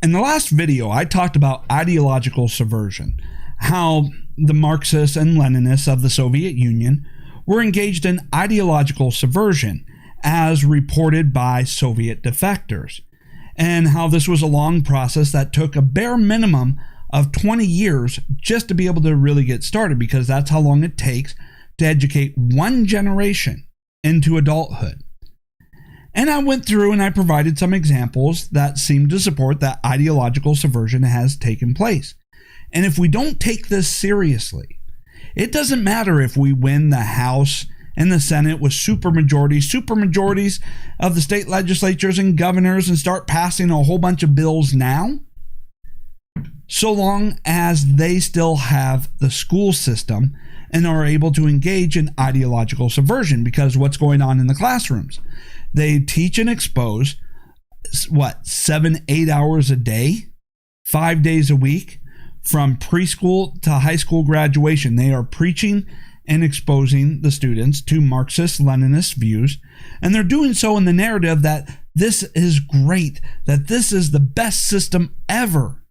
In the last video, I talked about ideological subversion, how the Marxists and Leninists of the Soviet Union were engaged in ideological subversion as reported by Soviet defectors, and how this was a long process that took a bare minimum of 20 years just to be able to really get started, because that's how long it takes to educate one generation into adulthood. And I went through and I provided some examples that seem to support that ideological subversion has taken place. And if we don't take this seriously, it doesn't matter if we win the House and the Senate with supermajorities of the state legislatures and governors, and start passing a whole bunch of bills now, so long as they still have the school system and are able to engage in ideological subversion. Because what's going on in the classrooms? They teach and expose, 7-8 hours a day, 5 days a week, from preschool to high school graduation. They are preaching and exposing the students to Marxist-Leninist views, and they're doing so in the narrative that this is great, that this is the best system ever.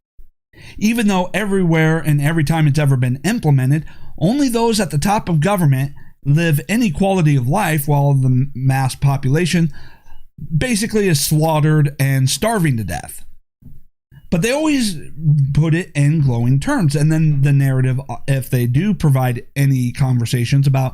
Even though everywhere and every time it's ever been implemented, only those at the top of government live any quality of life, while the mass population basically is slaughtered and starving to death. But they always put it in glowing terms. And then the narrative, if they do provide any conversations about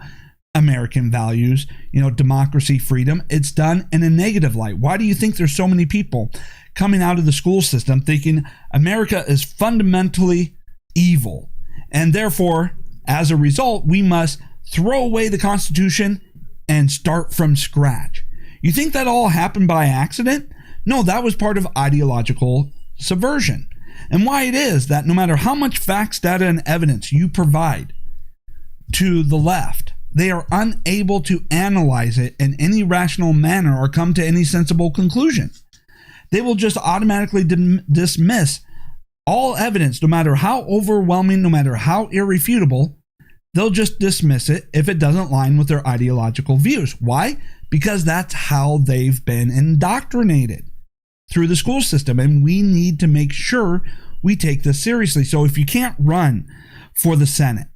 American values, democracy, freedom, it's done in a negative light. Why do you think there's so many people coming out of the school system thinking America is fundamentally evil, and therefore, as a result, we must throw away the Constitution and start from scratch? You think that all happened by accident? No, that was part of ideological subversion. And why it is that no matter how much facts, data, and evidence you provide to the left, they are unable to analyze it in any rational manner or come to any sensible conclusion. They will just automatically dismiss all evidence, no matter how overwhelming, no matter how irrefutable. They'll just dismiss it if it doesn't line with their ideological views. Why? Because that's how they've been indoctrinated through the school system, and we need to make sure we take this seriously. So if you can't run for the Senate,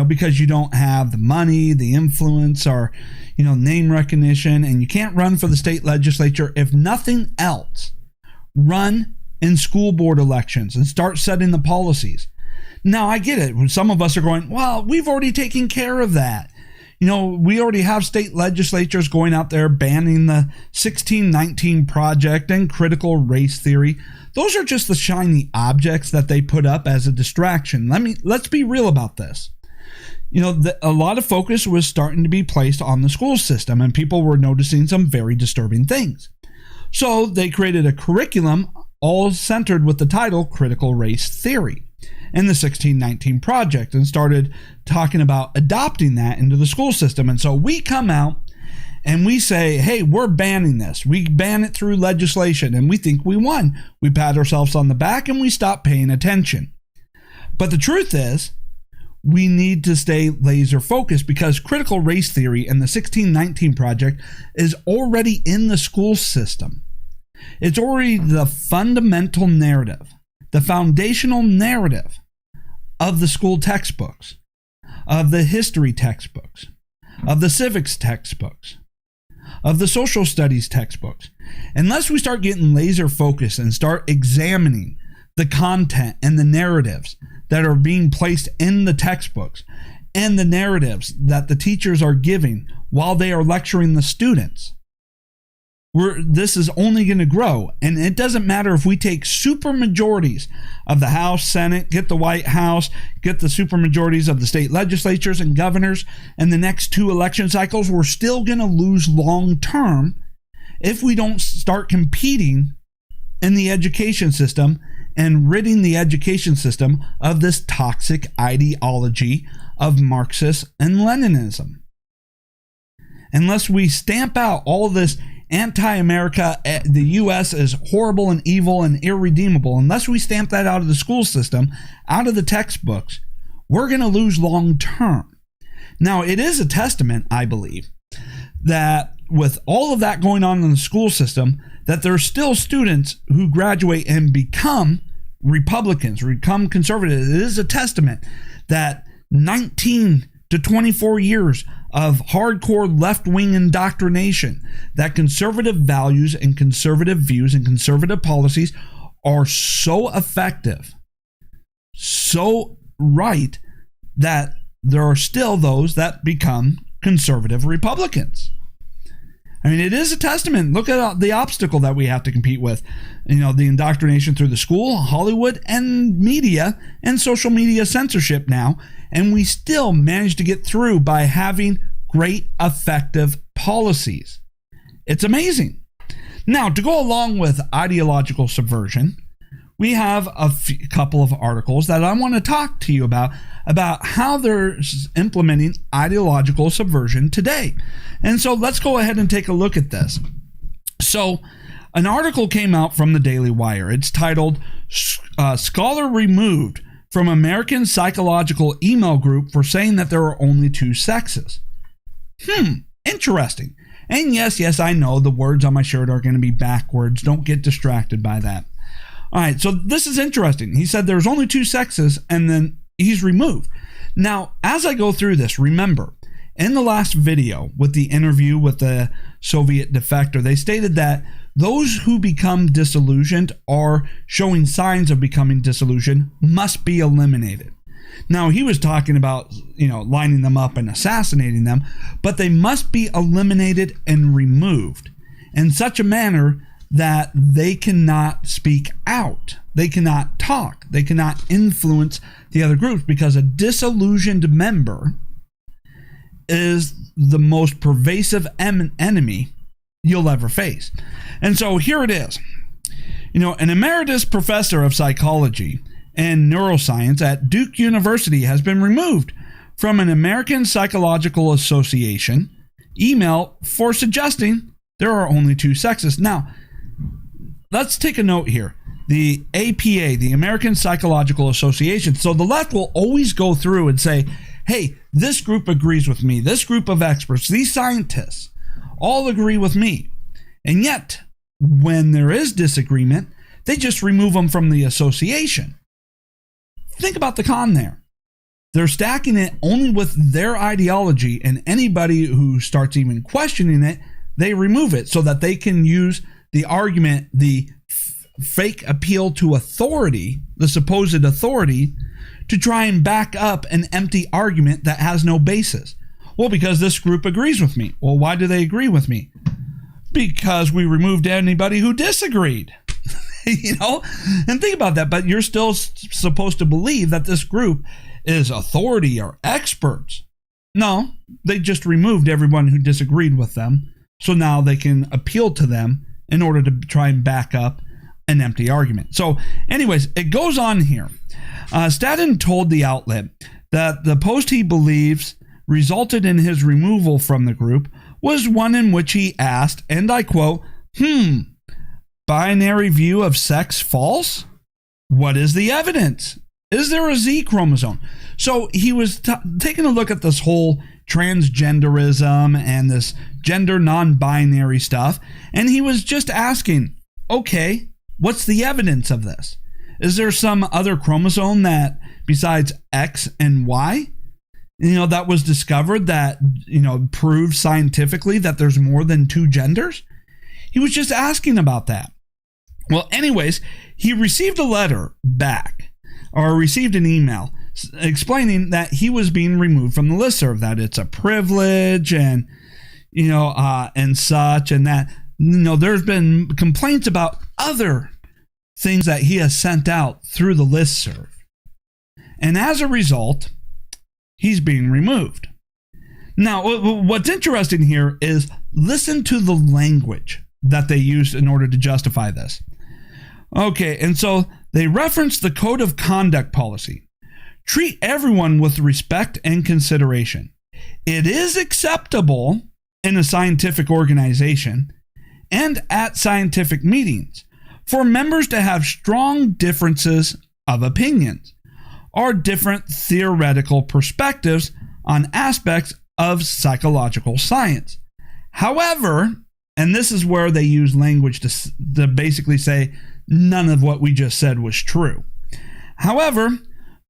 because you don't have the money, the influence, or, name recognition, and you can't run for the state legislature, if nothing else, run in school board elections and start setting the policies. Now, I get it. Some of us are going, well, we've already taken care of that. We already have state legislatures going out there banning the 1619 Project and critical race theory. Those are just the shiny objects that they put up as a distraction. Let's be real about this. A lot of focus was starting to be placed on the school system, and people were noticing some very disturbing things. So they created a curriculum all centered with the title Critical Race Theory and the 1619 Project, and started talking about adopting that into the school system. And so we come out and we say, hey, we're banning this. We ban it through legislation, and we think we won. We pat ourselves on the back and we stop paying attention. But the truth is, we need to stay laser focused, because critical race theory and the 1619 Project is already in the school system. It's already the fundamental narrative, the foundational narrative of the school textbooks, of the history textbooks, of the civics textbooks, of the social studies textbooks. Unless we start getting laser focused and start examining the content and the narratives that are being placed in the textbooks and the narratives that the teachers are giving while they are lecturing the students, this is only going to grow. And it doesn't matter if we take super majorities of the House, Senate, get the White House, get the super majorities of the state legislatures and governors in the next 2 election cycles, we're still going to lose long term if we don't start competing in the education system and ridding the education system of this toxic ideology of Marxist and Leninism. Unless we stamp out all of this anti-America, the U.S. is horrible and evil and irredeemable, unless we stamp that out of the school system, out of the textbooks, we're going to lose long term. Now, it is a testament, I believe, that with all of that going on in the school system, that there are still students who graduate and become Republicans, become conservatives. It is a testament that 19 to 24 years of hardcore left-wing indoctrination, that conservative values and conservative views and conservative policies are so effective, so right, that there are still those that become conservative Republicans. I mean, it is a testament. Look at the obstacle that we have to compete with. You know, the indoctrination through the school, Hollywood, and media, and social media censorship now. And we still manage to get through by having great, effective policies. It's amazing. Now, to go along with ideological subversion, we have a couple of articles that I want to talk to you about how they're implementing ideological subversion today. And so let's go ahead and take a look at this. So an article came out from the Daily Wire. It's titled, Scholar Removed from American Psychological Email Group for Saying That There Are Only Two Sexes. Interesting. And yes, I know the words on my shirt are going to be backwards. Don't get distracted by that. All right, so this is interesting. He said there's only two sexes, and then he's removed. Now, as I go through this, remember, in the last video with the interview with the Soviet defector, they stated that those who become disillusioned or showing signs of becoming disillusioned must be eliminated. Now, he was talking about, lining them up and assassinating them, but they must be eliminated and removed in such a manner that they cannot speak out, they cannot talk, they cannot influence the other groups, because a disillusioned member is the most pervasive enemy you'll ever face. And so here it is. An emeritus professor of psychology and neuroscience at Duke University has been removed from an American Psychological Association email for suggesting there are only two sexes. Now, let's take a note here. The APA, the American Psychological Association. So the left will always go through and say, hey, this group agrees with me. This group of experts, these scientists, all agree with me. And yet, when there is disagreement, they just remove them from the association. Think about the con there. They're stacking it only with their ideology, and anybody who starts even questioning it, they remove it so that they can use the argument, the fake appeal to authority, the supposed authority, to try and back up an empty argument that has no basis. Well, because this group agrees with me. Well, why do they agree with me? Because we removed anybody who disagreed. And think about that. But you're still supposed to believe that this group is authority or experts. No, they just removed everyone who disagreed with them. So now they can appeal to them in order to try and back up an empty argument. So anyways, it goes on here. Staten told the outlet that the post he believes resulted in his removal from the group was one in which he asked, and I quote, binary view of sex false? What is the evidence? Is there a Z chromosome? So he was taking a look at this whole transgenderism and this gender non-binary stuff, and he was just asking, okay, what's the evidence of this? Is there some other chromosome that, besides X and Y, that was discovered that, proves scientifically that there's more than two genders? He was just asking about that. Well, anyways, he received a letter back, or received an email explaining that he was being removed from the listserv, that it's a privilege and, and such, and that, there's been complaints about other things that he has sent out through the listserv. And as a result, he's being removed. Now, what's interesting here is listen to the language that they used in order to justify this. Okay, and so they reference the Code of Conduct policy. Treat everyone with respect and consideration. It is acceptable in a scientific organization and at scientific meetings for members to have strong differences of opinions or different theoretical perspectives on aspects of psychological science. However, and this is where they use language to basically say none of what we just said was true. However,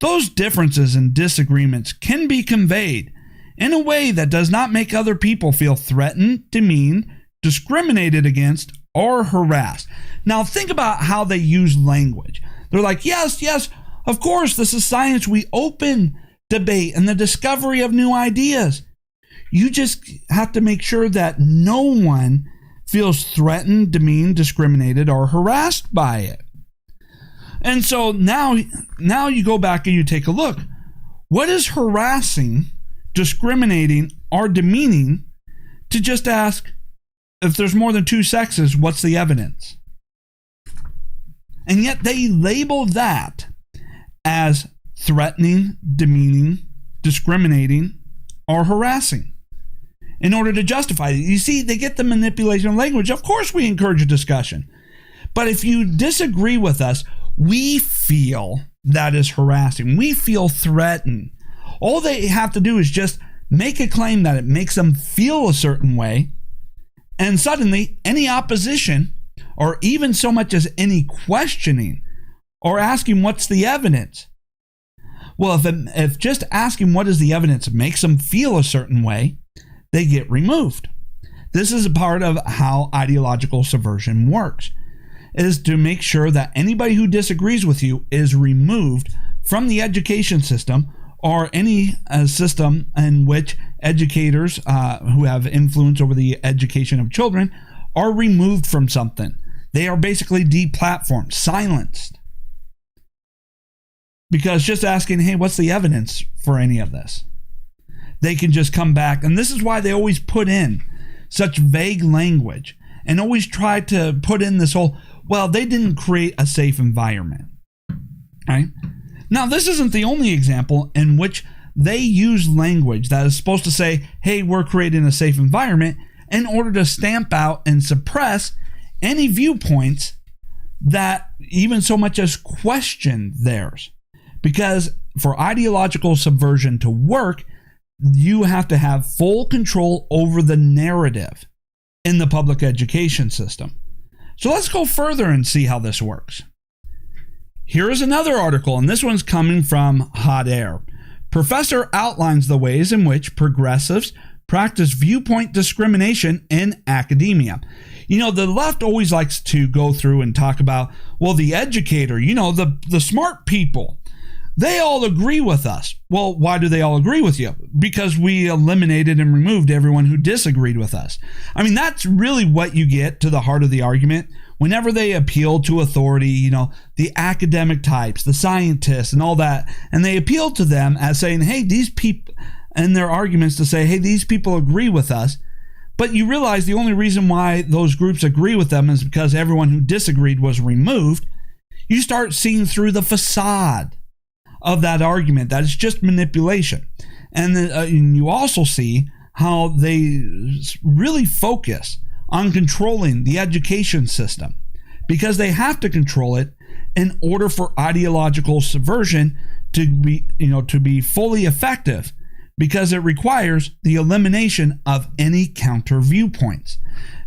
those differences and disagreements can be conveyed in a way that does not make other people feel threatened, demeaned, discriminated against, or harassed. Now think about how they use language. They're like, yes, of course, this is science. We open debate and the discovery of new ideas. You just have to make sure that no one feels threatened, demeaned, discriminated, or harassed by it. And so now you go back and you take a look. What is harassing, discriminating, or demeaning to just ask, if there's more than two sexes, what's the evidence? And yet they label that as threatening, demeaning, discriminating, or harassing in order to justify it. You see, they get the manipulation of language. Of course we encourage a discussion. But if you disagree with us, we feel that is harassing. We feel threatened. All they have to do is just make a claim that it makes them feel a certain way, and suddenly any opposition, or even so much as any questioning or asking what's the evidence. Well, if just asking what is the evidence makes them feel a certain way, they get removed. This is a part of how ideological subversion works, is to make sure that anybody who disagrees with you is removed from the education system or any system in which educators who have influence over the education of children are removed from something. They are basically deplatformed, silenced. Because just asking, hey, what's the evidence for any of this? They can just come back. And this is why they always put in such vague language and always try to put in this whole, well, they didn't create a safe environment. Right? Now, this isn't the only example in which they use language that is supposed to say, hey, we're creating a safe environment in order to stamp out and suppress any viewpoints that even so much as question theirs. Because for ideological subversion to work, you have to have full control over the narrative in the public education system. So let's go further and see how this works. Here is another article, and this one's coming from Hot Air. Professor outlines the ways in which progressives practice viewpoint discrimination in academia. You know, the left always likes to go through and talk about, well, the educator, you know, the smart people, they all agree with us. Well, why do they all agree with you? Because we eliminated and removed everyone who disagreed with us. I mean, that's really what you get to the heart of the argument. Whenever they appeal to authority, you know, the academic types, the scientists and all that, and they appeal to them as saying, hey, these people, and their arguments to say, hey, these people agree with us. But you realize the only reason why those groups agree with them is because everyone who disagreed was removed. You start seeing through the facade of that argument that it's just manipulation. And then you also see how they really focus on controlling the education system, because they have to control it in order for ideological subversion to be fully effective, because it requires the elimination of any counter viewpoints.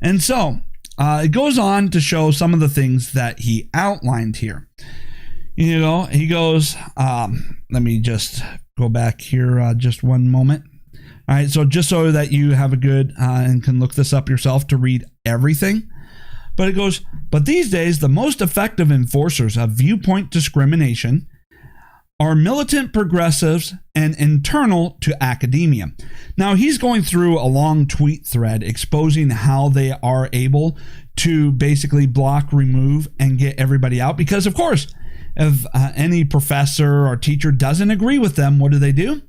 And so it goes on to show some of the things that he outlined here. You know, he goes, let me just go back here just one moment. All right, so just so that you have a good and can look this up yourself to read everything. But it goes, but these days, the most effective enforcers of viewpoint discrimination are militant progressives and internal to academia. Now, he's going through a long tweet thread exposing how they are able to basically block, remove, and get everybody out. Because, of course, if any professor or teacher doesn't agree with them, what do?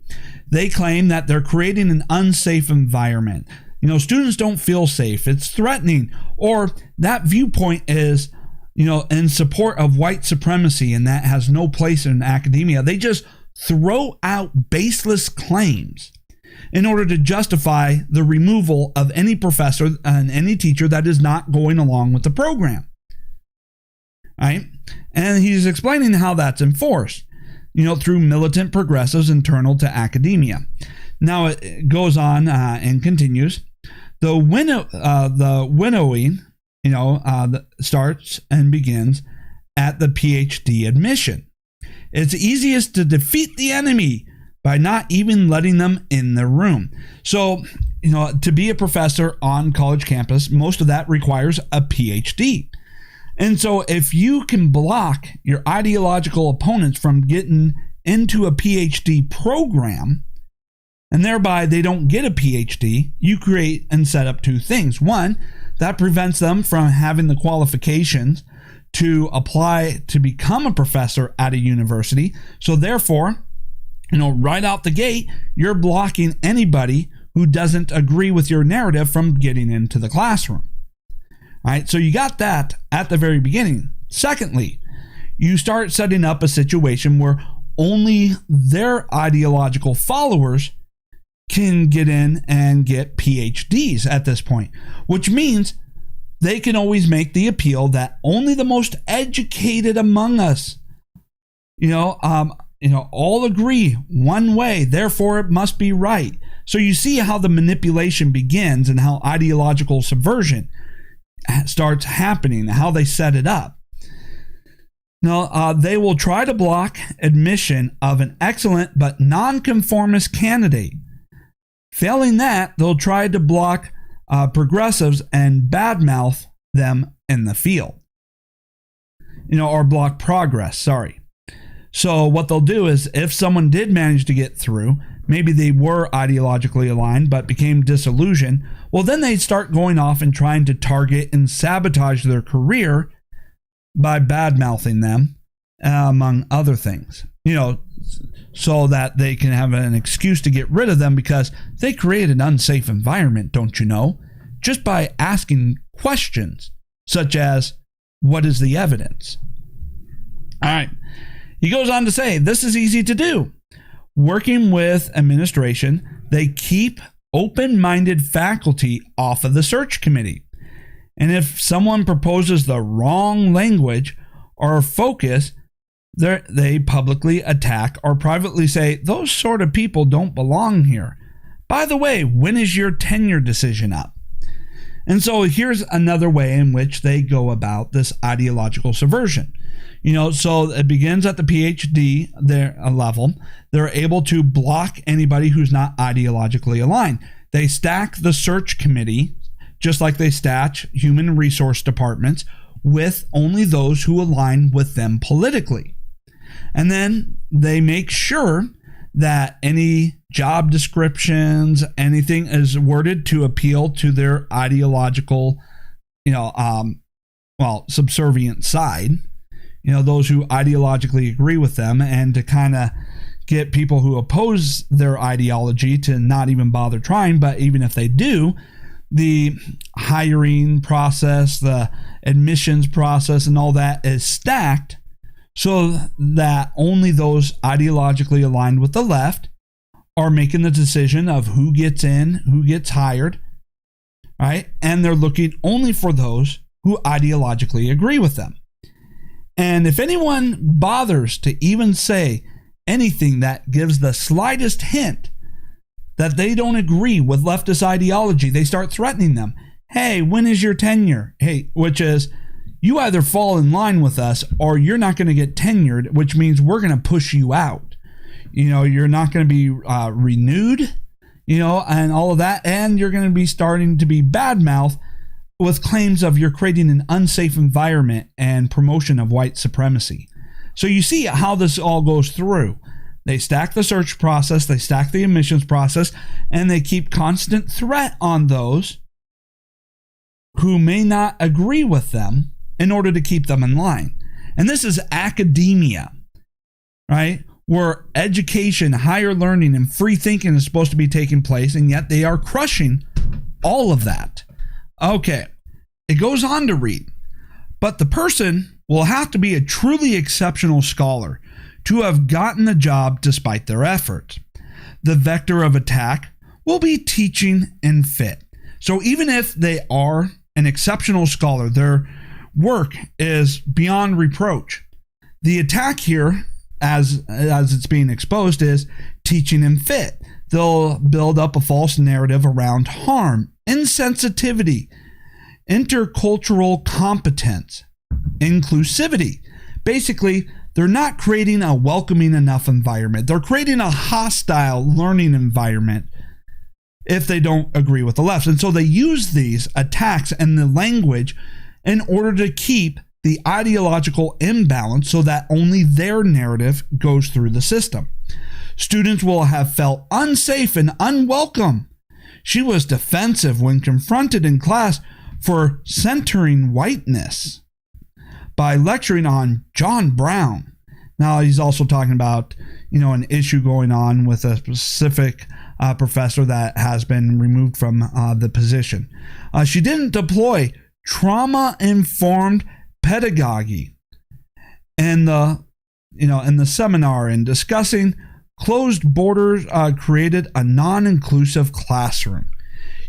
They claim that they're creating an unsafe environment. You know, students don't feel safe. It's threatening. Or that viewpoint is, you know, in support of white supremacy, and that has no place in academia. They just throw out baseless claims in order to justify the removal of any professor and any teacher that is not going along with the program. All right? And he's explaining how that's enforced, you know, through militant progressives internal to academia. Now it goes on and continues. The winnowing, starts and begins at the PhD admission. It's easiest to defeat the enemy by not even letting them in the room. So, to be a professor on college campus, most of that requires a PhD. And so if you can block your ideological opponents from getting into a PhD program, and thereby they don't get a PhD, you create and set up two things. One, that prevents them from having the qualifications to apply to become a professor at a university. So therefore, right out the gate, you're blocking anybody who doesn't agree with your narrative from getting into the classroom. All right, so you got that at the very beginning. Secondly, you start setting up a situation where only their ideological followers can get in and get PhDs at this point, which means they can always make the appeal that only the most educated among us, all agree one way, therefore it must be right. So you see how the manipulation begins and how ideological subversion starts happening, how they set it up. Now, they will try to block admission of an excellent but nonconformist candidate. Failing that, they'll try to block progressives and badmouth them in the field. Or block progress, sorry. So what they'll do is, if someone did manage to get through, maybe they were ideologically aligned but became disillusioned, well, then they'd start going off and trying to target and sabotage their career by bad-mouthing them, among other things, so that they can have an excuse to get rid of them because they create an unsafe environment, don't you know? Just by asking questions such as, what is the evidence? All right. He goes on to say, this is easy to do. Working with administration, they keep open-minded faculty off of the search committee. And if someone proposes the wrong language or focus, they publicly attack or privately say, those sort of people don't belong here. By the way, when is your tenure decision up? And so here's another way in which they go about this ideological subversion. So it begins at the PhD level. They're able to block anybody who's not ideologically aligned. They stack the search committee, just like they stack human resource departments, with only those who align with them politically. And then they make sure that any job descriptions, anything is worded to appeal to their ideological, subservient side. Those who ideologically agree with them, and to kind of get people who oppose their ideology to not even bother trying. But even if they do, the hiring process, the admissions process, and all that is stacked so that only those ideologically aligned with the left are making the decision of who gets in, who gets hired, right? And they're looking only for those who ideologically agree with them. And if anyone bothers to even say anything that gives the slightest hint that they don't agree with leftist ideology, they start threatening them. Hey, when is your tenure? Hey, which is, you either fall in line with us or you're not going to get tenured, which means we're going to push you out. You're not going to be renewed, and all of that. And you're going to be starting to be badmouth with claims of you're creating an unsafe environment and promotion of white supremacy. So you see how this all goes through. They stack the search process, they stack the admissions process, and they keep constant threat on those who may not agree with them in order to keep them in line. And this is academia, right? Where education, higher learning, and free thinking is supposed to be taking place, and yet they are crushing all of that. Okay, it goes on to read, but the person will have to be a truly exceptional scholar to have gotten the job despite their efforts. The vector of attack will be teaching and fit. So even if they are an exceptional scholar, their work is beyond reproach. The attack here, as it's being exposed, is teaching and fit. They'll build up a false narrative around harm insensitivity, intercultural competence, inclusivity. Basically, they're not creating a welcoming enough environment. They're creating a hostile learning environment if they don't agree with the left. And so they use these attacks and the language in order to keep the ideological imbalance so that only their narrative goes through the system. Students will have felt unsafe and unwelcome. She was defensive when confronted in class for centering whiteness by lecturing on John Brown. Now, he's also talking about, an issue going on with a specific professor that has been removed from the position. She didn't deploy trauma-informed pedagogy in the seminar, and discussing closed borders created a non-inclusive classroom.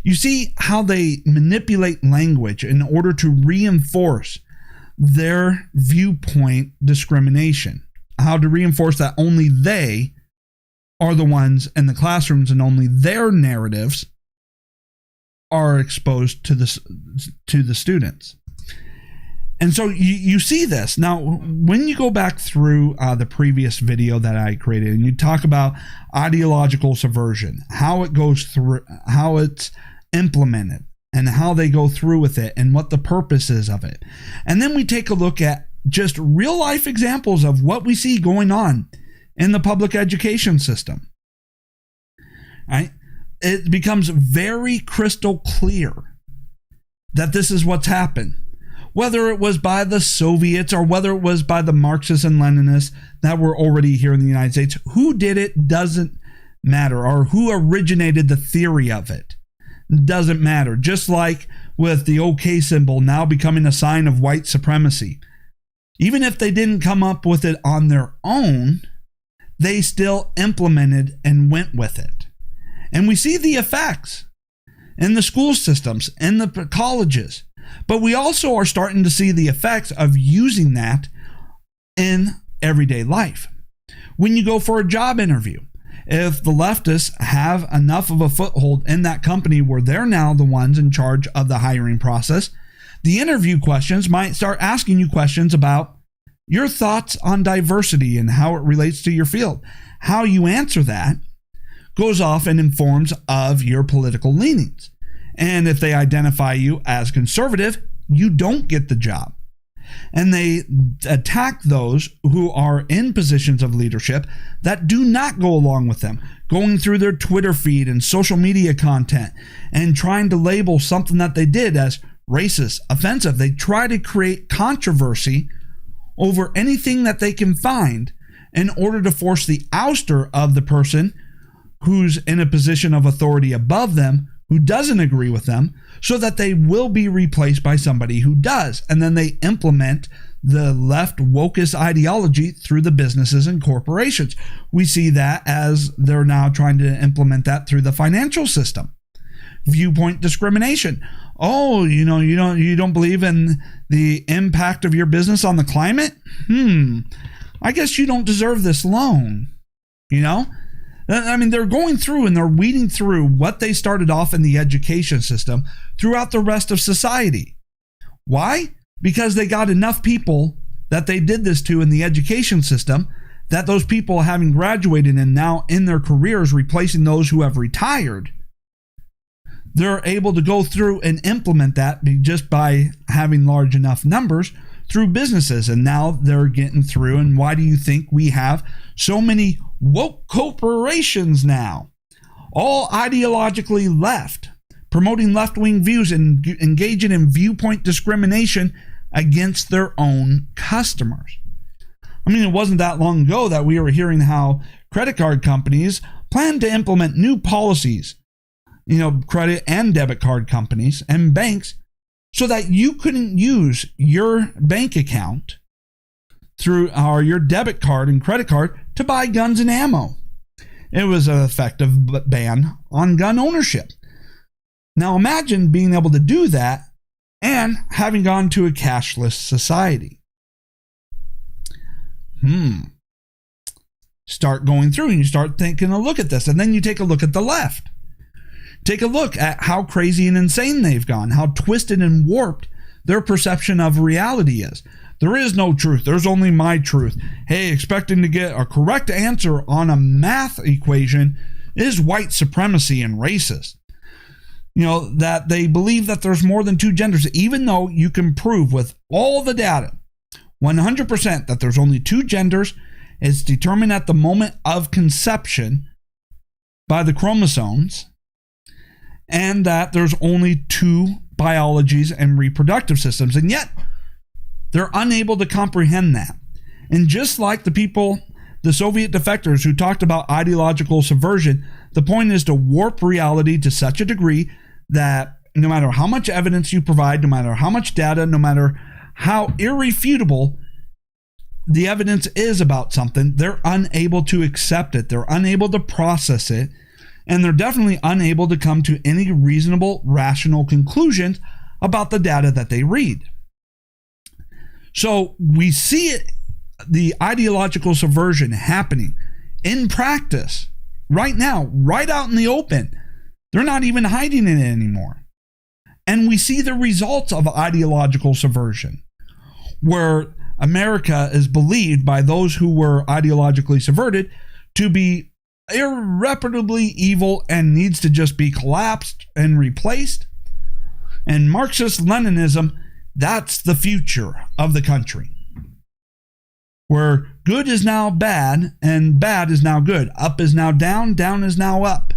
You see how they manipulate language in order to reinforce their viewpoint discrimination, how to reinforce that only they are the ones in the classrooms and only their narratives are exposed to the students. And so you see this. Now, when you go back through the previous video that I created and you talk about ideological subversion, how it goes through, how it's implemented, and how they go through with it, and what the purpose is of it. And then we take a look at just real life examples of what we see going on in the public education system. Right? It becomes very crystal clear that this is what's happened. Whether it was by the Soviets or whether it was by the Marxists and Leninists that were already here in the United States, who did it doesn't matter, or who originated the theory of it doesn't matter. Just like with the OK symbol now becoming a sign of white supremacy. Even if they didn't come up with it on their own, they still implemented and went with it. And we see the effects in the school systems, in the colleges. But we also are starting to see the effects of using that in everyday life. When you go for a job interview, if the leftists have enough of a foothold in that company where they're now the ones in charge of the hiring process, the interview questions might start asking you questions about your thoughts on diversity and how it relates to your field. How you answer that goes off and informs of your political leanings. And if they identify you as conservative, you don't get the job. And they attack those who are in positions of leadership that do not go along with them, going through their Twitter feed and social media content and trying to label something that they did as racist, offensive. They try to create controversy over anything that they can find in order to force the ouster of the person who's in a position of authority above them, who doesn't agree with them, so that they will be replaced by somebody who does. And then they implement the left wokeist ideology through the businesses and corporations. We see that as they're now trying to implement that through the financial system. Viewpoint discrimination. Oh, you don't believe in the impact of your business on the climate? I guess you don't deserve this loan. I mean, they're going through and they're weeding through what they started off in the education system throughout the rest of society. Why? Because they got enough people that they did this to in the education system, that those people, having graduated and now in their careers replacing those who have retired, they're able to go through and implement that just by having large enough numbers through businesses. And now they're getting through. And why do you think we have so many woke corporations now, all ideologically left, promoting left-wing views and engaging in viewpoint discrimination against their own customers? I mean, it wasn't that long ago that we were hearing how credit card companies plan to implement new policies, credit and debit card companies and banks, so that you couldn't use your bank account through your debit card and credit card to buy guns and ammo. It was an effective ban on gun ownership. Now imagine being able to do that and having gone to a cashless society. Start going through and you start taking a look at this, and then you take a look at the left. Take a look at how crazy and insane they've gone, how twisted and warped their perception of reality is. There is no truth. There's only my truth. Hey, expecting to get a correct answer on a math equation is white supremacy and racist. That they believe that there's more than two genders, even though you can prove with all the data 100% that there's only two genders. It's determined at the moment of conception by the chromosomes, and that there's only two biologies and reproductive systems, and yet they're unable to comprehend that. And just like the Soviet defectors who talked about ideological subversion, the point is to warp reality to such a degree that no matter how much evidence you provide, no matter how much data, no matter how irrefutable the evidence is about something, they're unable to accept it. They're unable to process it. And they're definitely unable to come to any reasonable, rational conclusions about the data that they read. So we see it, the ideological subversion happening in practice right now, right out in the open. They're not even hiding it anymore. And we see the results of ideological subversion, where America is believed by those who were ideologically subverted to be irreparably evil and needs to just be collapsed and replaced. And Marxist-Leninism, that's the future of the country, where good is now bad and bad is now good. Up is now down, down is now up.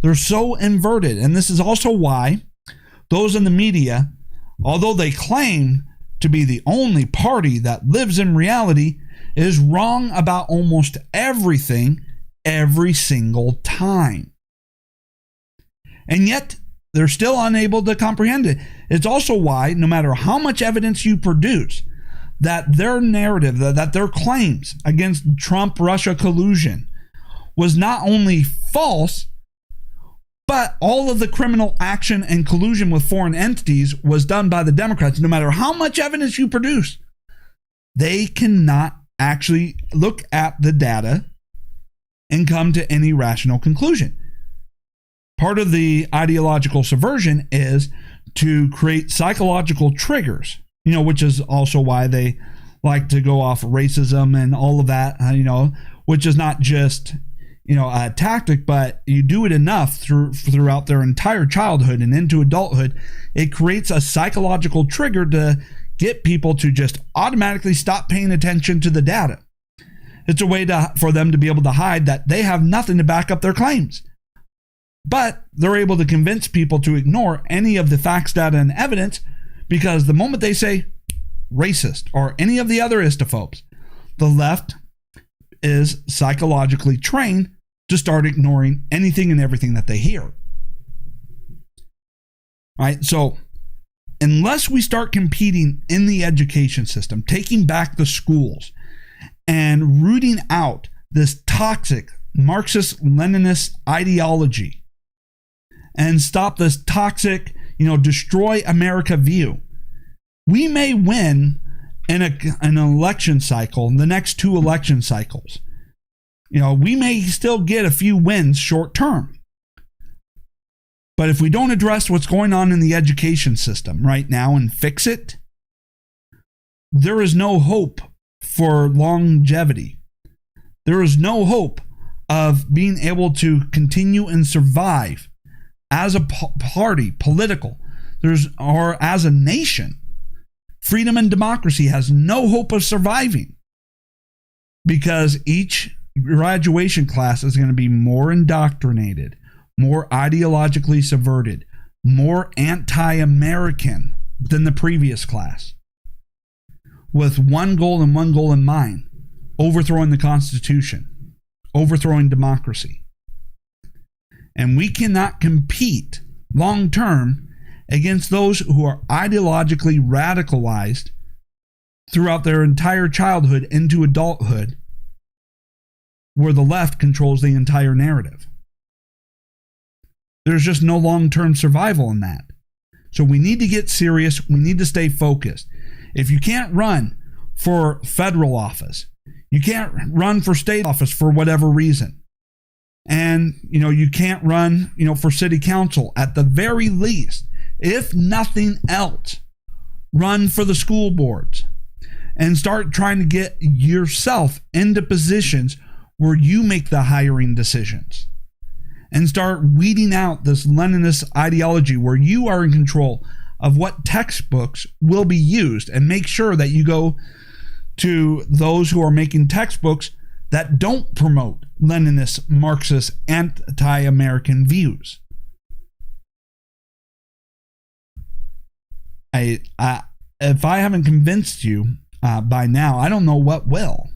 They're so inverted. And this is also why those in the media, although they claim to be the only party that lives in reality, is wrong about almost everything every single time. And yet, they're still unable to comprehend it. It's also why, no matter how much evidence you produce, that their narrative, that their claims against Trump-Russia collusion was not only false, but all of the criminal action and collusion with foreign entities was done by the Democrats. No matter how much evidence you produce, they cannot actually look at the data and come to any rational conclusion. Part of the ideological subversion is to create psychological triggers, which is also why they like to go off racism and all of that, which is not just, a tactic, but you do it enough throughout their entire childhood and into adulthood, it creates a psychological trigger to get people to just automatically stop paying attention to the data. It's a way for them to be able to hide that they have nothing to back up their claims. But they're able to convince people to ignore any of the facts, data, and evidence, because the moment they say racist or any of the other istophobes, the left is psychologically trained to start ignoring anything and everything that they hear. Right? So unless we start competing in the education system, taking back the schools, and rooting out this toxic Marxist-Leninist ideology and stop this toxic, destroy America view, we may win in an election cycle, in the next two election cycles. We may still get a few wins short term. But if we don't address what's going on in the education system right now and fix it, there is no hope for longevity. There is no hope of being able to continue and survive as a party, political, or as a nation. Freedom and democracy has no hope of surviving, because each graduation class is going to be more indoctrinated, more ideologically subverted, more anti-American than the previous class, with one goal and one goal in mind: overthrowing the Constitution, overthrowing democracy. And we cannot compete long term against those who are ideologically radicalized throughout their entire childhood into adulthood, where the left controls the entire narrative. There's just no long-term survival in that. So we need to get serious. We need to stay focused. If you can't run for federal office, you can't run for state office for whatever reason, and you can't run for city council. At the very least, if nothing else, run for the school boards and start trying to get yourself into positions where you make the hiring decisions, and start weeding out this Leninist ideology where you are in control of what textbooks will be used, and make sure that you go to those who are making textbooks that don't promote Leninist, Marxist, anti-American views. If I haven't convinced you by now, I don't know what will.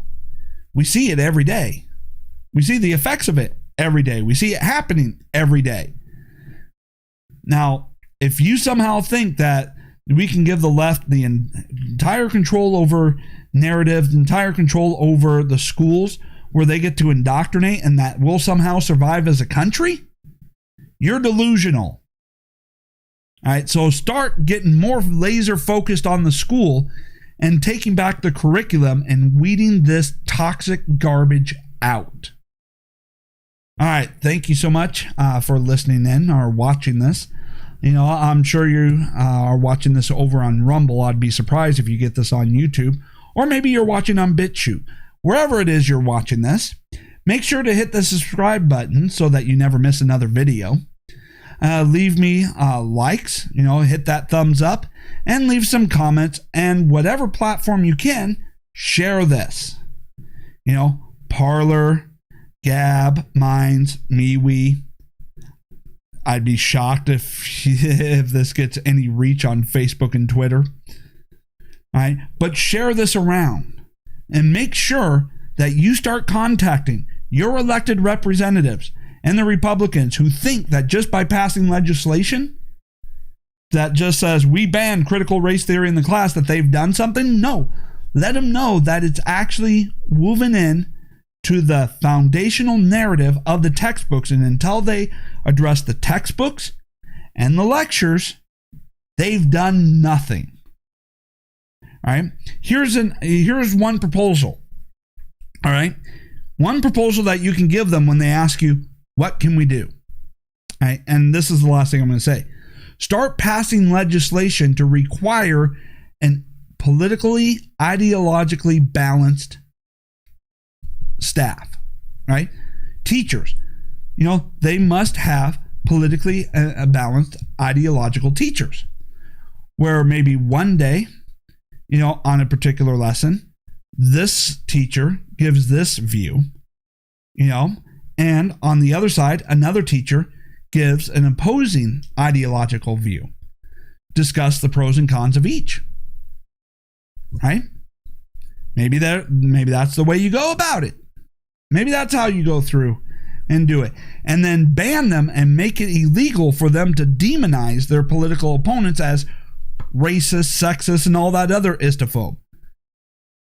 We see it every day. We see the effects of it every day. We see it happening every day. Now, if you somehow think that we can give the left the entire control over narrative, the entire control over the schools where they get to indoctrinate, and that we'll somehow survive as a country, you're delusional. All right, so start getting more laser focused on the school and taking back the curriculum and weeding this toxic garbage out. All right, thank you so much for listening in or watching this. I'm sure you are watching this over on Rumble. I'd be surprised if you get this on YouTube, or maybe you're watching on BitChute. Wherever it is you're watching this, make sure to hit the subscribe button so that you never miss another video. Leave me likes, hit that thumbs up, and leave some comments, and whatever platform you can, share this. Parler, Gab, Minds, MeWe. I'd be shocked if this gets any reach on Facebook and Twitter. All right, but share this around and make sure that you start contacting your elected representatives and the Republicans who think that just by passing legislation that just says we ban critical race theory in the class that they've done something. No, let them know that it's actually woven in to the foundational narrative of the textbooks, and until they address the textbooks and the lectures, they've done nothing. All right, here's one proposal. All right, one proposal that you can give them when they ask you, what can we do? All right, and this is the last thing I'm going to say. Start passing legislation to require an politically, ideologically balanced staff, right? Teachers, they must have politically balanced ideological teachers, where maybe one day, on a particular lesson, this teacher gives this view, and on the other side, another teacher gives an opposing ideological view. Discuss the pros and cons of each, right? Maybe that's the way you go about it. Maybe that's how you go through and do it. And then ban them and make it illegal for them to demonize their political opponents as racist, sexist, and all that other istophobe.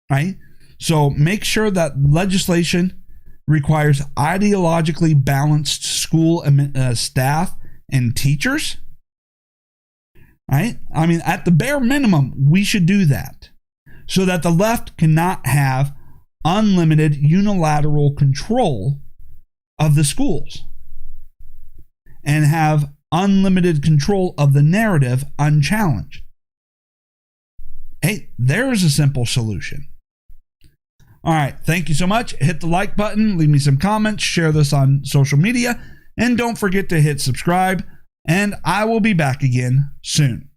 Right? So make sure that legislation requires ideologically balanced school staff and teachers. Right? I mean, at the bare minimum, we should do that so that the left cannot have unlimited unilateral control of the schools and have unlimited control of the narrative unchallenged. Hey, there's a simple solution. All right, thank you so much. Hit the like button, leave me some comments, share this on social media, and don't forget to hit subscribe, and I will be back again soon.